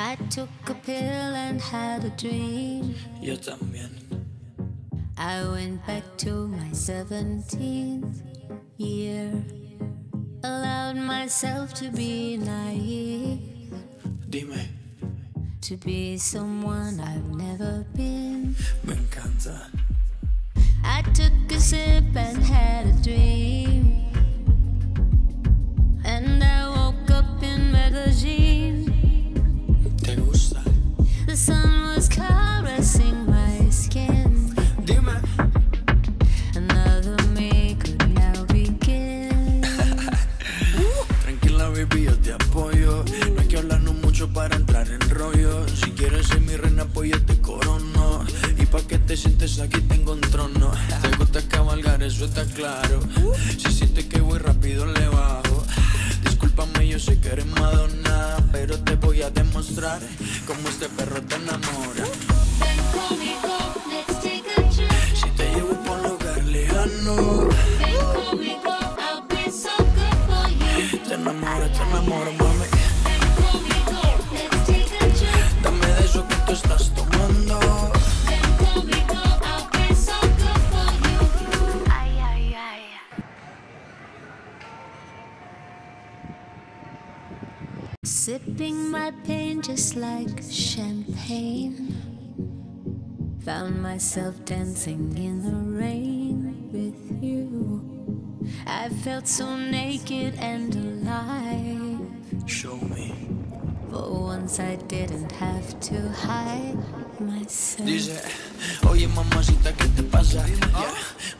I took a pill and had a dream. Yo también. I went back to my 17th year. Allowed myself to be naive. Dime. To be someone I've never been. Me encanta. I took a sip and had a dream. And I woke up in Medellin. ¿Te gusta? The sun was caressing my skin. Dime. Another me could now begin. Tranquila, baby, yo te apoyo. No hay que hablarnos mucho para entrar en rollo. Si quieres ser mi reina, pues yo te corono. Y pa' que te sientes aquí tengo un trono. Te gusta cabalgar, eso está claro. Si sientes que voy rápido, le bajo. Discúlpame, yo sé que eres Madonna, pero te voy a demostrar cómo este perro te enamora. Ven conmigo, let's take a trip. Si te llevo por un lugar lejano, Ven conmigo, I'll be so good for you. te enamoro, mami. Ven conmigo, let's take a trip. Dame de eso que tú estás tomando. Ven conmigo, I'll be so good for you. Ay, ay, ay. Sipping my pain just like champagne. Found myself dancing in the rain with you. I felt so naked and alive. Show me. For once I didn't have to hide myself. Dice, oye mamacita, ¿qué te pasa? Yeah.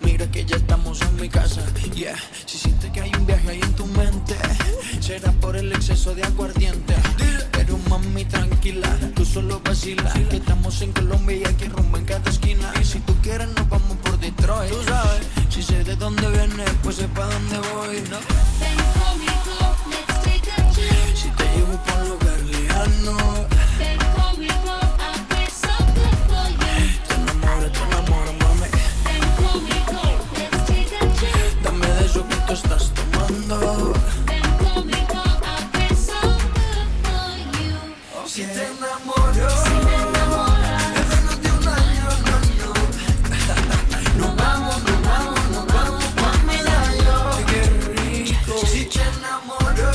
Mira que ya estamos en mi casa. Yeah. Si sientes que hay un viaje ahí en tu mente, será por el exceso de aguardiente. Pero mami, tranquila, tú solo vacila. Que estamos en Colombia y aquí rumbo en cada esquina. Y si tú quieres nos vamos por Detroit. Tú sabes, si sé de dónde vienes, pues sé pa' dónde voy, ¿no? Ven conmigo, let's take a trip. Si te llevo por un lugar lejano, Ven conmigo, I'll be so good for you. te enamoro, mami. Ven conmigo, let's take a trip. Dame de eso que tú estás tomando. Ven conmigo, I'll be so good for you. Si te enamoro, Si me enamoras, en menos de un año, no. Nos vamos pa' Medallo. Qué rico. Si te enamoro,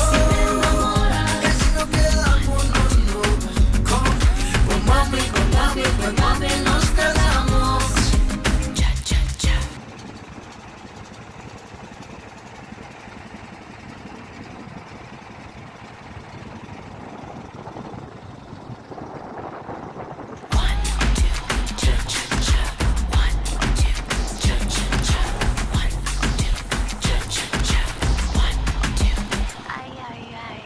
que si nos quedamos, no. Pues mami, nos quedamos. cha cha cha. One, two, cha cha cha. One, two, cha cha cha. One, two, cha cha cha. One, two. Ay, ay, ay.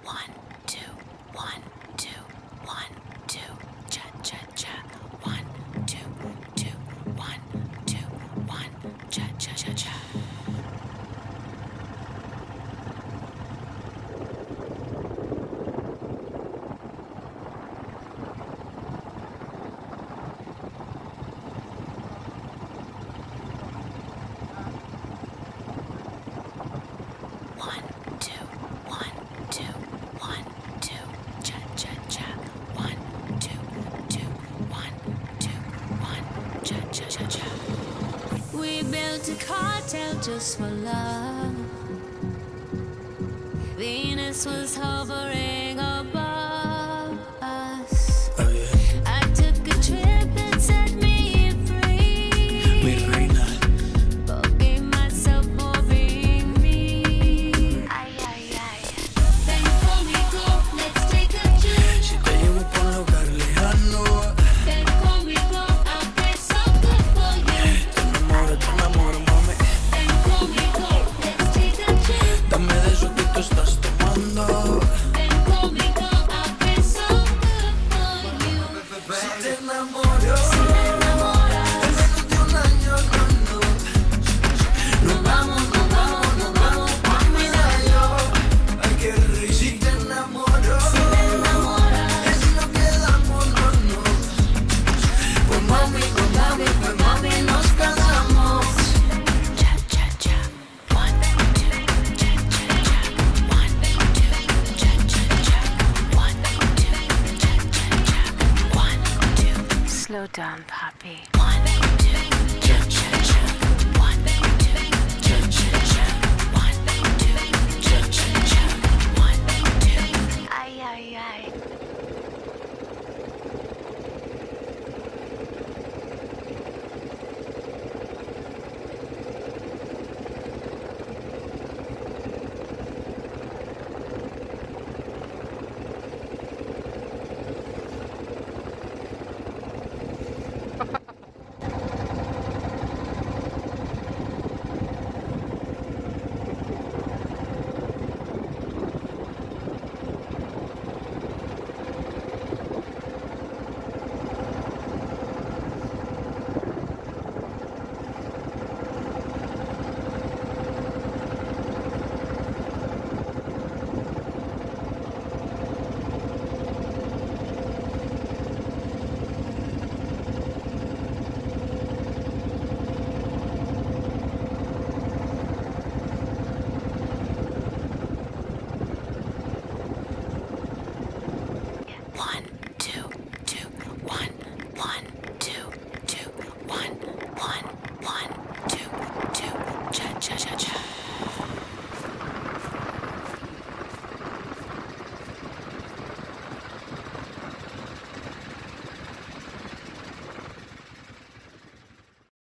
One, two, one, two, one, two, cha cha cha. One, two, two, one, two, one, cha cha cha cha. One, two, one, two, one, two, cha cha cha. One, two, two, one, two, one, cha cha cha cha. We built a cartel just for love. Venus was hovering above us. I took a trip and set me free. Mi reina, Forgave myself for being me. Ay, ay, ay. Ven conmigo, let's take a trip. si te llevo por un lugar lejano, Ven conmigo, I'll be so good for you. te enamoro, mami. Ven conmigo, let's take a trip. Dame de eso que tú estás tomando. Ven done, puppy. 1,